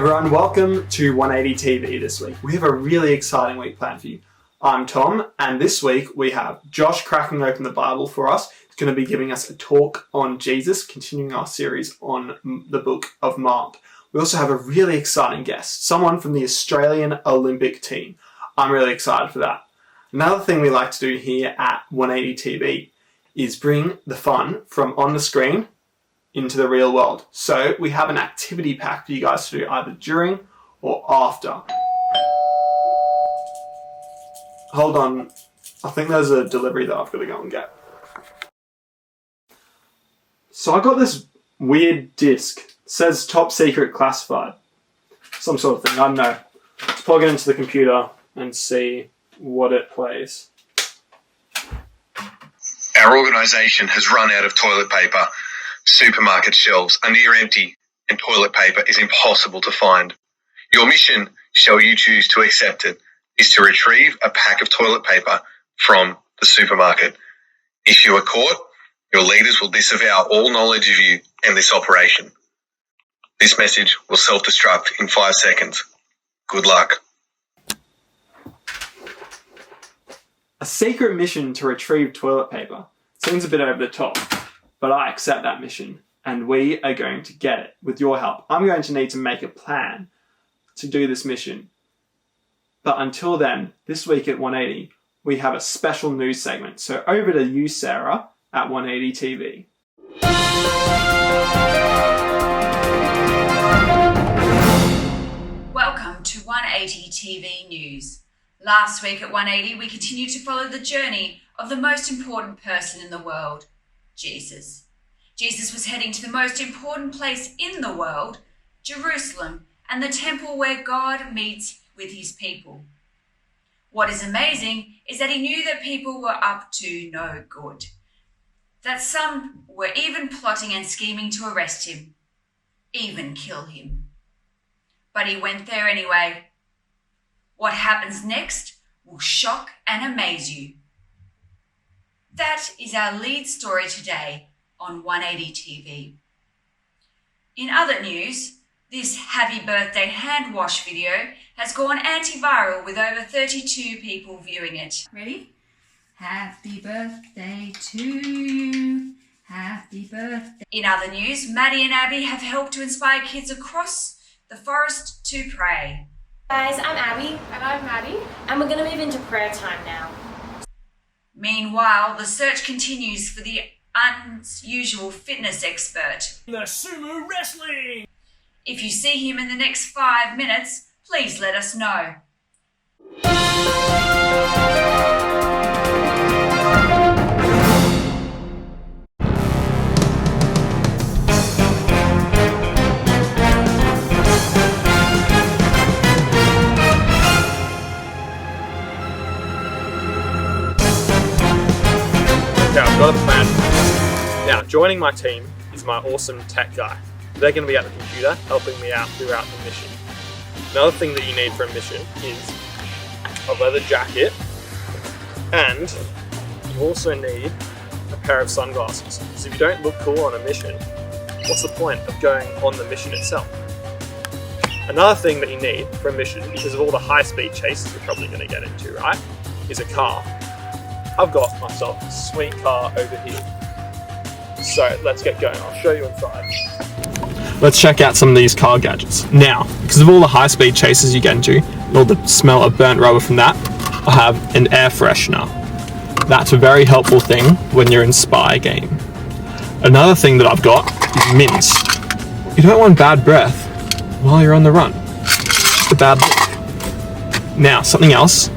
everyone, welcome to 180 TV this week. We have a really exciting week planned for you. I'm Tom, and this week we have Josh cracking open the Bible for us. He's going to be giving us a talk on Jesus, continuing our series on the book of Mark. We also have a really exciting guest, someone from the Australian Olympic team. I'm really excited for that. Another thing we like to do here at 180 TV is bring the fun from on the screen into the real world. So we have an activity pack for you guys to do either during or after. Hold on, I think there's a delivery that I've got to go and get. So I got this weird disc. It says top secret classified. Some sort of thing, I don't know. Let's plug it into the computer and see what it plays. Our organisation has run out of toilet paper. Supermarket shelves are near empty and toilet paper is impossible to find. Your mission, shall you choose to accept it, is to retrieve a pack of toilet paper from the supermarket. If you are caught, your leaders will disavow all knowledge of you and this operation. This message will self-destruct in 5 seconds. Good luck. A secret mission to retrieve toilet paper. Seems a bit over the top, but I accept that mission and we are going to get it with your help. I'm going to need to make a plan to do this mission. But until then, this week at 180, we have a special news segment. So over to you, Sarah, at 180 TV. Welcome to 180 TV News. Last week at 180, we continued to follow the journey of the most important person in the world, Jesus. Jesus was heading to the most important place in the world, Jerusalem, and the temple where God meets with his people. What is amazing is that he knew that people were up to no good, that some were even plotting and scheming to arrest him, even kill him. But he went there anyway. What happens next will shock and amaze you. That is our lead story today on 180 TV. In other news, this happy birthday hand wash video has gone antiviral with over 32 people viewing it. Ready? Happy birthday to you. Happy birthday. In other news, Maddie and Abby have helped to inspire kids across the forest to pray. Guys, I'm Abby. And I'm Maddie. And we're going to move into prayer time now. Meanwhile, the search continues for the unusual fitness expert. The sumo wrestling! If you see him in the next 5 minutes, please let us know. Now, I've got a plan. Now, joining my team is my awesome tech guy. They're going to be at the computer helping me out throughout the mission. Another thing that you need for a mission is a leather jacket, and you also need a pair of sunglasses. Because if you don't look cool on a mission, what's the point of going on the mission itself? Another thing that you need for a mission, because of all the high-speed chases we're probably going to get into, right, is a car. I've got myself a sweet car over here. So let's get going. I'll show you inside. Let's check out some of these car gadgets. Now, because of all the high-speed chases you get into, and all the smell of burnt rubber from that, I have an air freshener. That's a very helpful thing when you're in spy game. Another thing that I've got is mints. You don't want bad breath while you're on the run. Just a bad look. Now, something else.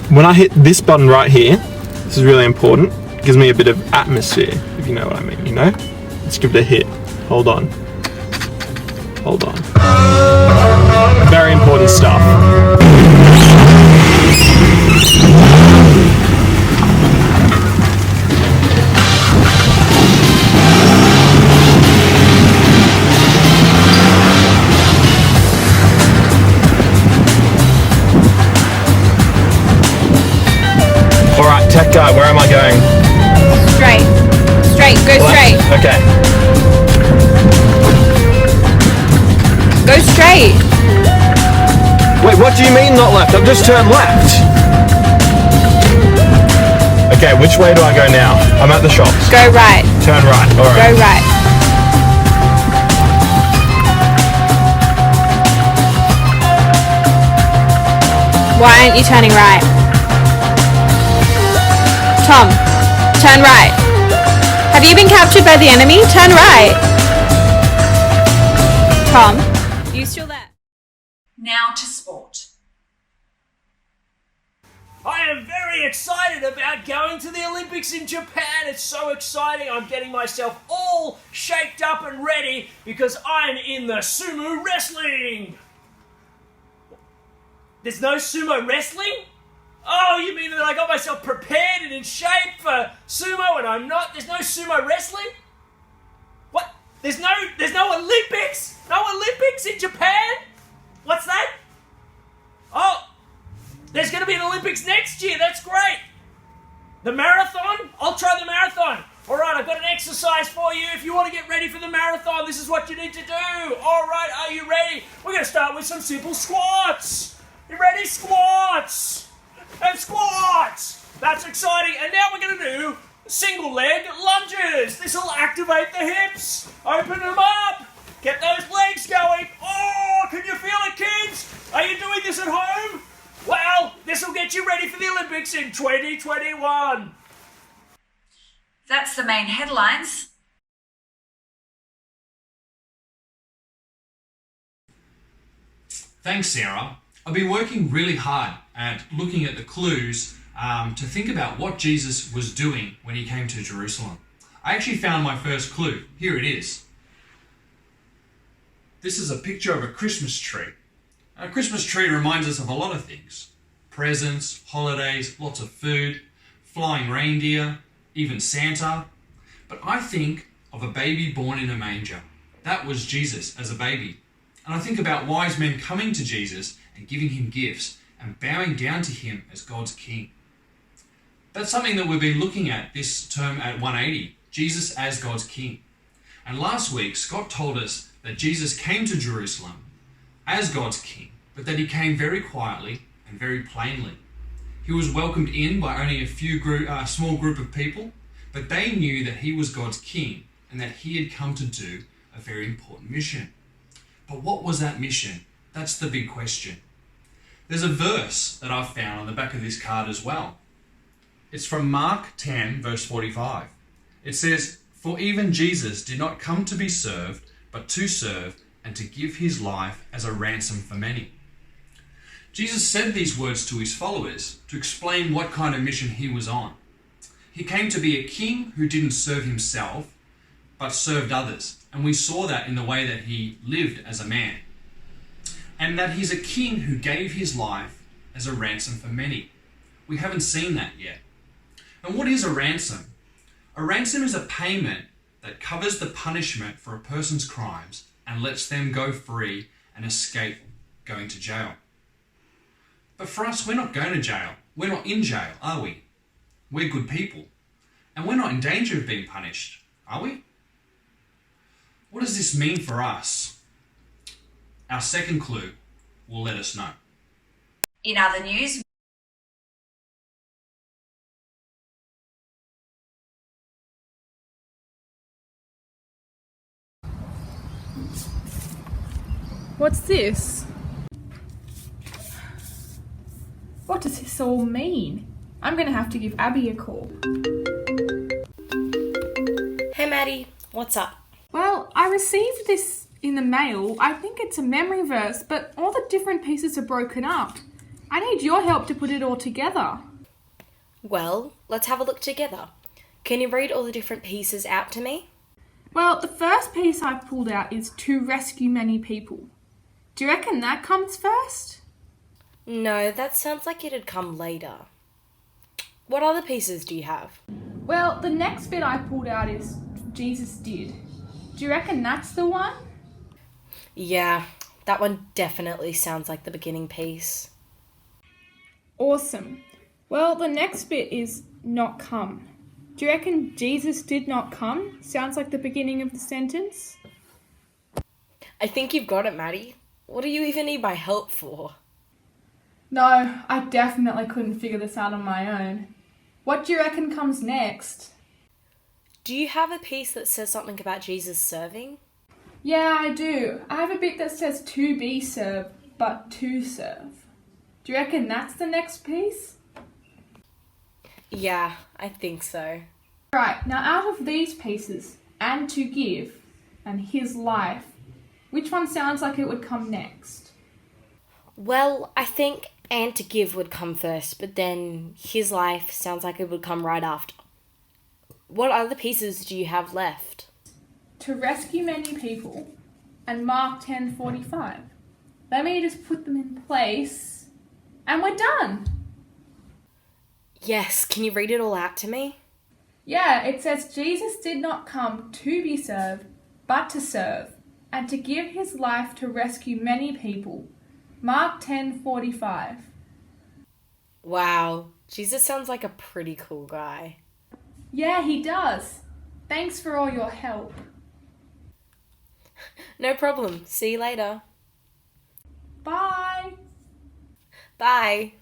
When I hit this button right here, this is really important. It gives me a bit of atmosphere, if you know what I mean, you know? Let's give it a hit. Hold on. Hold on. Very important stuff. Alright, tech guy, where am I going? Straight. Straight. Go straight. Okay. Go straight. What do you mean not left? I've just turned left. Okay, which way do I go now? I'm at the shops. Go right. Turn right. All right. Go right. Why aren't you turning right? Tom, turn right. Have you been captured by the enemy? Turn right. Tom, you still there? Now to sport. I am very excited about going to the Olympics in Japan. It's so exciting. I'm getting myself all shaped up and ready because I'm in the sumo wrestling. There's no sumo wrestling? Oh, you mean that I got myself prepared and in shape for sumo and I'm not? There's no sumo wrestling? What? There's no Olympics? No Olympics in Japan? What's that? Oh, there's going to be an Olympics next year. That's great. The marathon? I'll try the marathon. All right, I've got an exercise for you. If you want to get ready for the marathon, this is what you need to do. All right, are you ready? We're going to start with some simple squats. You ready? Squats. And squats. That's exciting. And now we're going to do single leg lunges. This will activate the hips. Open them up. Get those legs going. Oh, can you feel it, kids? Are you doing this at home? Well, this will get you ready for the Olympics in 2021. That's the main headlines. Thanks, Sarah. I've been working really hard at looking at the clues to think about what Jesus was doing when he came to Jerusalem. I actually found my first clue. Here it is. This is a picture of a Christmas tree. A Christmas tree reminds us of a lot of things. Presents, holidays, lots of food, flying reindeer, even Santa. But I think of a baby born in a manger. That was Jesus as a baby. And I think about wise men coming to Jesus and giving him gifts and bowing down to him as God's king. That's something that we've been looking at this term at 180, Jesus as God's king. And last week, Scott told us that Jesus came to Jerusalem as God's king, but that he came very quietly and very plainly. He was welcomed in by only a small group of people, but they knew that he was God's king and that he had come to do a very important mission. But what was that mission? That's the big question. There's a verse that I've found on the back of this card as well. It's from Mark 10, verse 45. It says, "For even Jesus did not come to be served, but to serve and to give his life as a ransom for many." Jesus said these words to his followers to explain what kind of mission he was on. He came to be a king who didn't serve himself, but served others. And we saw that in the way that he lived as a man. And that he's a king who gave his life as a ransom for many. We haven't seen that yet. And what is a ransom? A ransom is a payment that covers the punishment for a person's crimes and lets them go free and escape going to jail. But for us, we're not going to jail. We're not in jail, are we? We're good people. And we're not in danger of being punished, are we? What does this mean for us? Our second clue will let us know. In other news, What's this? What does this all mean? I'm going to have to give Abby a call. Hey Maddie, what's up? Well, I received this in the mail. I think it's a memory verse, but all the different pieces are broken up. I need your help to put it all together. Well, let's have a look together. Can you read all the different pieces out to me? Well, the first piece I pulled out is to rescue many people. Do you reckon that comes first? No, that sounds like it'd come later. What other pieces do you have? Well, the next bit I pulled out is Jesus did. Do you reckon that's the one? Yeah, that one definitely sounds like the beginning piece. Awesome. Well, the next bit is not come. Do you reckon Jesus did not come? Sounds like the beginning of the sentence. I think you've got it, Maddie. What do you even need my help for? No, I definitely couldn't figure this out on my own. What do you reckon comes next? Do you have a piece that says something about Jesus serving? Yeah, I do. I have a bit that says to be served, but to serve. Do you reckon that's the next piece? Yeah, I think so. Right, now out of these pieces, and to give, and his life, which one sounds like it would come next? Well, I think and to give would come first, but then his life sounds like it would come right after. What other pieces do you have left? To rescue many people, and Mark 10:45. Let me just put them in place, and we're done. Yes, can you read it all out to me? Yeah, it says Jesus did not come to be served, but to serve, and to give his life to rescue many people. Mark 10:45. Wow, Jesus sounds like a pretty cool guy. Yeah, he does. Thanks for all your help. No problem. See you later. Bye. Bye.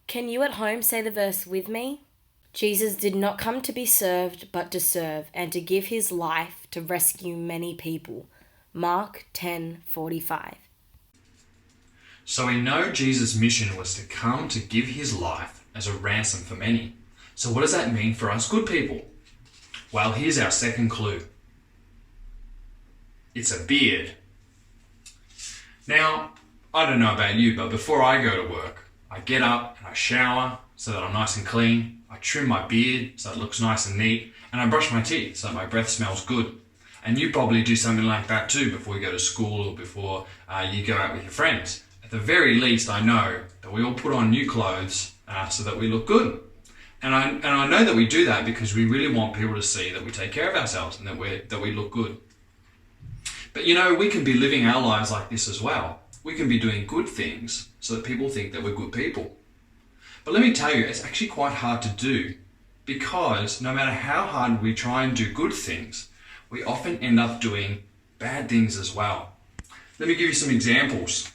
Can you at home say the verse with me? Jesus did not come to be served, but to serve, and to give his life to rescue many people. Mark 10:45. So we know Jesus' mission was to come to give his life as a ransom for many. So what does that mean for us good people? Well, here's our second clue. It's a beard. Now, I don't know about you, but before I go to work, I get up and I shower so that I'm nice and clean. I trim my beard so it looks nice and neat. And I brush my teeth so my breath smells good. And you probably do something like that too before you go to school or before you go out with your friends. At the very least, I know that we all put on new clothes so that we look good. And I know that we do that because we really want people to see that we take care of ourselves and that we look good. But you know, we can be living our lives like this as well. We can be doing good things so that people think that we're good people. But let me tell you, it's actually quite hard to do because no matter how hard we try and do good things, we often end up doing bad things as well. Let me give you some examples.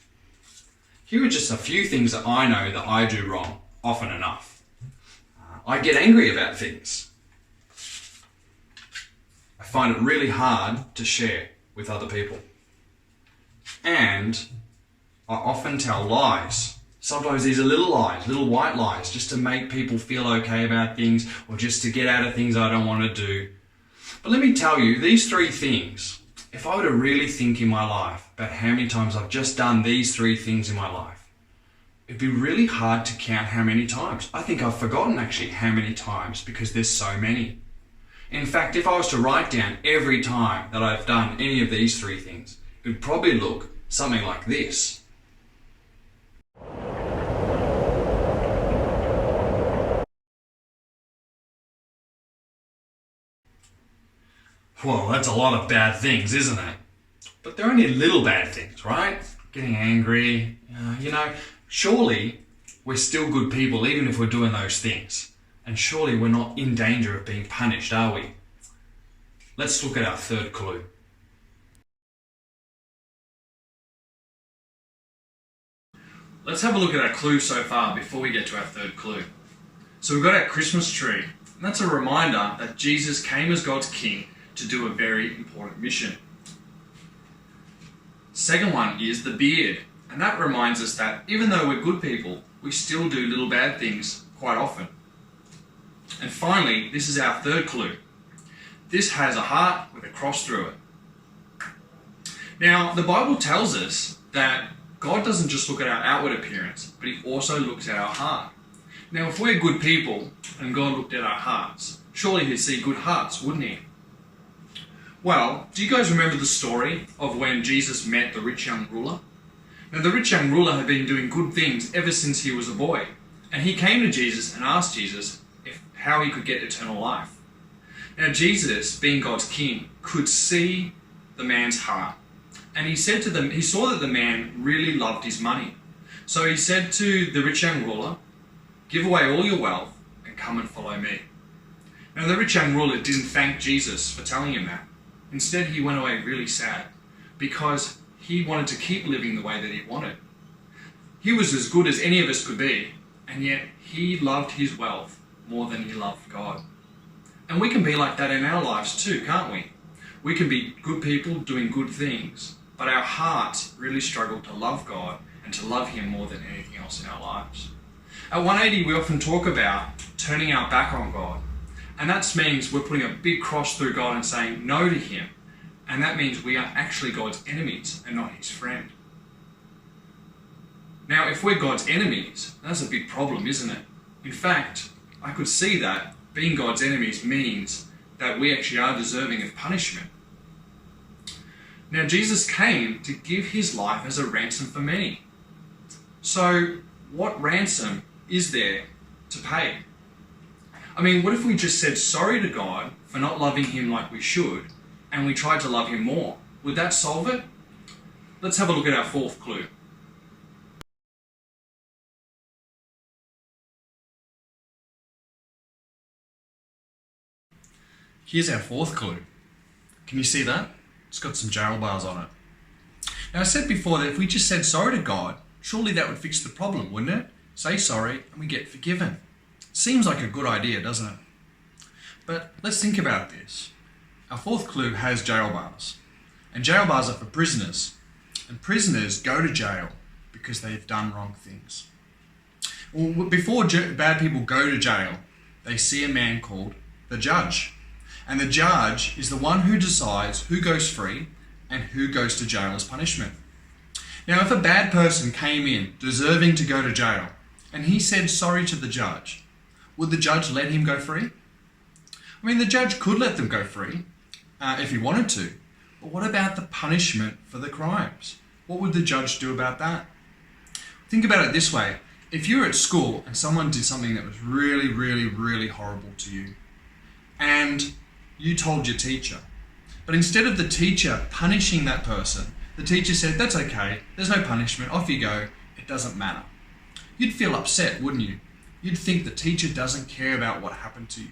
Here are just a few things that I know that I do wrong often enough. I get angry about things. I find it really hard to share with other people. And I often tell lies. Sometimes these are little lies, little white lies, just to make people feel okay about things or just to get out of things I don't want to do. But let me tell you, these three things, if I were to really think in my life about how many times I've just done these three things in my life, it'd be really hard to count how many times. I think I've forgotten actually how many times because there's so many. In fact, if I was to write down every time that I've done any of these three things, it would probably look something like this. Well, that's a lot of bad things, isn't it? But they're only little bad things, right? Getting angry, surely we're still good people even if we're doing those things. And surely we're not in danger of being punished, are we? Let's look at our third clue. Let's have a look at our clue so far before we get to our third clue. So we've got our Christmas tree, and that's a reminder that Jesus came as God's King to do a very important mission. Second one is the beard, and that reminds us that even though we're good people, we still do little bad things quite often. And finally, this is our third clue. This has a heart with a cross through it. Now, the Bible tells us that God doesn't just look at our outward appearance, but he also looks at our heart. Now, if we're good people and God looked at our hearts, surely he'd see good hearts, wouldn't he? Well, do you guys remember the story of when Jesus met the rich young ruler? Now, the rich young ruler had been doing good things ever since he was a boy. And he came to Jesus and asked Jesus how he could get eternal life. Now, Jesus, being God's king, could see the man's heart. And he said to them, he saw that the man really loved his money. So he said to the rich young ruler, "Give away all your wealth and come and follow me." Now, the rich young ruler didn't thank Jesus for telling him that. Instead, he went away really sad because he wanted to keep living the way that he wanted. He was as good as any of us could be, and yet he loved his wealth more than he loved God. And we can be like that in our lives too, can't we? We can be good people doing good things, but our hearts really struggle to love God and to love him more than anything else in our lives. At 180, we often talk about turning our back on God. And that means we're putting a big cross through God and saying no to him. And that means we are actually God's enemies and not his friend. Now, if we're God's enemies, that's a big problem, isn't it? In fact, I could see that being God's enemies means that we actually are deserving of punishment. Now, Jesus came to give his life as a ransom for many. So, what ransom is there to pay? I mean, what if we just said sorry to God for not loving him like we should, and we tried to love him more? Would that solve it? Let's have a look at our fourth clue. Here's our fourth clue. Can you see that? It's got some jail bars on it. Now, I said before that if we just said sorry to God, surely that would fix the problem, wouldn't it? Say sorry and we get forgiven. Seems like a good idea, doesn't it? But let's think about this. Our fourth clue has jail bars. And jail bars are for prisoners. And prisoners go to jail because they've done wrong things. Well, before bad people go to jail, they see a man called the judge. And the judge is the one who decides who goes free and who goes to jail as punishment. Now, if a bad person came in deserving to go to jail and he said sorry to the judge, would the judge let him go free? I mean, the judge could let them go free if he wanted to. But what about the punishment for the crimes? What would the judge do about that? Think about it this way. If you're at school and someone did something that was really, really, really horrible to you, and you told your teacher, but instead of the teacher punishing that person, the teacher said, that's okay, there's no punishment, off you go, it doesn't matter. You'd feel upset, wouldn't you? You'd think the teacher doesn't care about what happened to you.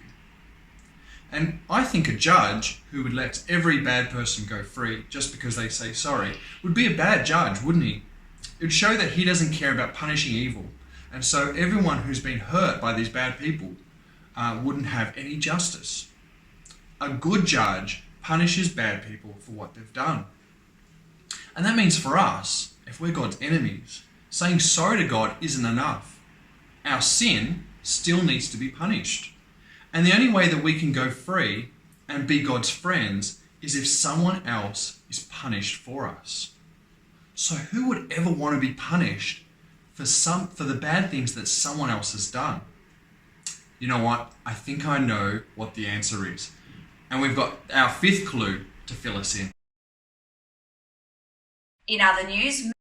And I think a judge who would let every bad person go free just because they say sorry would be a bad judge, wouldn't he? It would show that he doesn't care about punishing evil. And so everyone who's been hurt by these bad people wouldn't have any justice. A good judge punishes bad people for what they've done. And that means for us, if we're God's enemies, saying sorry to God isn't enough. Our sin still needs to be punished. And the only way that we can go free and be God's friends is if someone else is punished for us. So who would ever want to be punished for the bad things that someone else has done? You know what? I think I know what the answer is. And we've got our fifth clue to fill us in. In other news,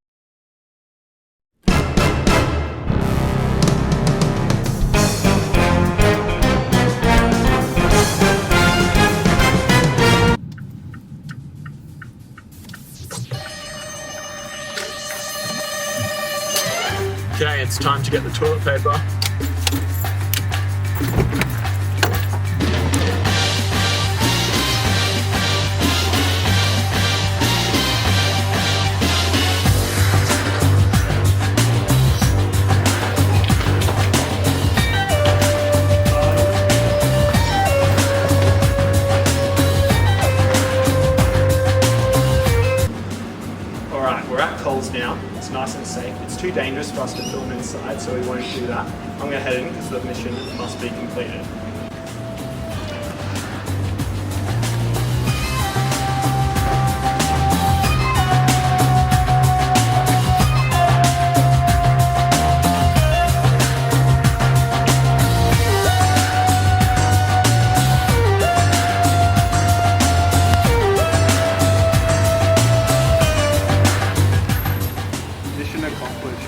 Okay, it's time to get the toilet paper. Alright, we're at Coles now. It's nice and safe. It's too dangerous for us to film inside, so we won't do that. I'm going to head in because the mission must be completed. Mission accomplished.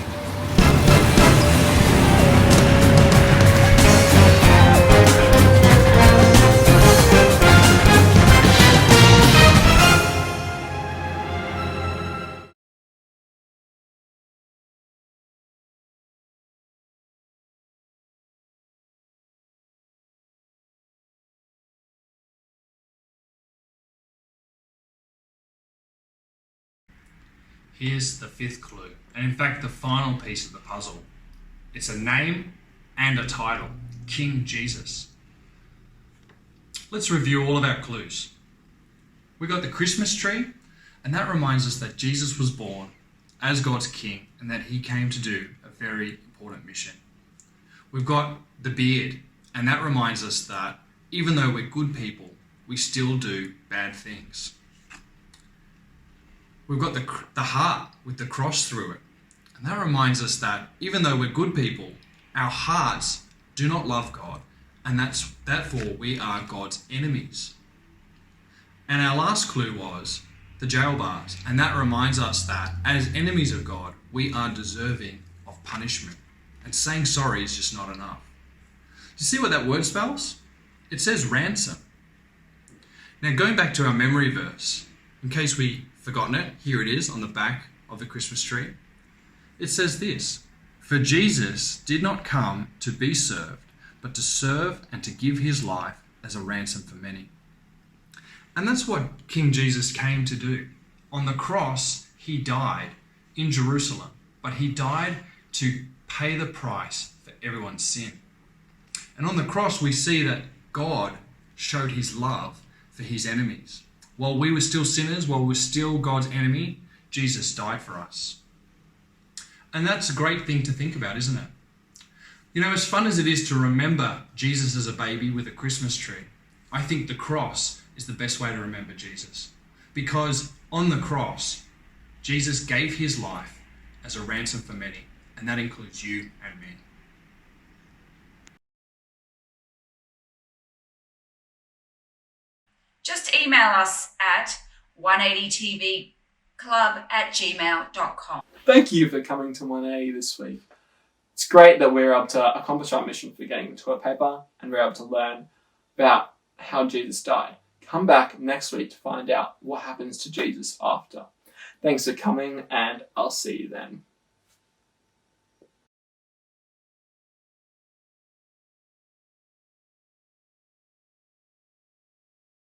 Here's the fifth clue, and in fact the final piece of the puzzle. It's a name and a title, King Jesus. Let's review all of our clues. We got the Christmas tree, and that reminds us that Jesus was born as God's king and that he came to do a very important mission. We've got the beard, and that reminds us that even though we're good people, we still do bad things. We've got the heart with the cross through it, and that reminds us that even though we're good people, our hearts do not love God, and therefore we are God's enemies. And our last clue was the jail bars, and that reminds us that as enemies of God, we are deserving of punishment, and saying sorry is just not enough. Do you see what that word spells? It says ransom. Now going back to our memory verse, in case we've forgotten it, here it is on the back of the Christmas tree. It says this: "For Jesus did not come to be served, but to serve and to give his life as a ransom for many." And that's what King Jesus came to do. On the cross, he died in Jerusalem, but he died to pay the price for everyone's sin. And on the cross, we see that God showed his love for his enemies. While we were still sinners, while we were still God's enemy, Jesus died for us. And that's a great thing to think about, isn't it? You know, as fun as it is to remember Jesus as a baby with a Christmas tree, I think the cross is the best way to remember Jesus. Because on the cross, Jesus gave his life as a ransom for many, and that includes you and me. Just email us at 180tvclub@gmail.com. Thank you for coming to 180 this week. It's great that we're able to accomplish our mission for getting the toilet paper, and we're able to learn about how Jesus died. Come back next week to find out what happens to Jesus after. Thanks for coming, and I'll see you then.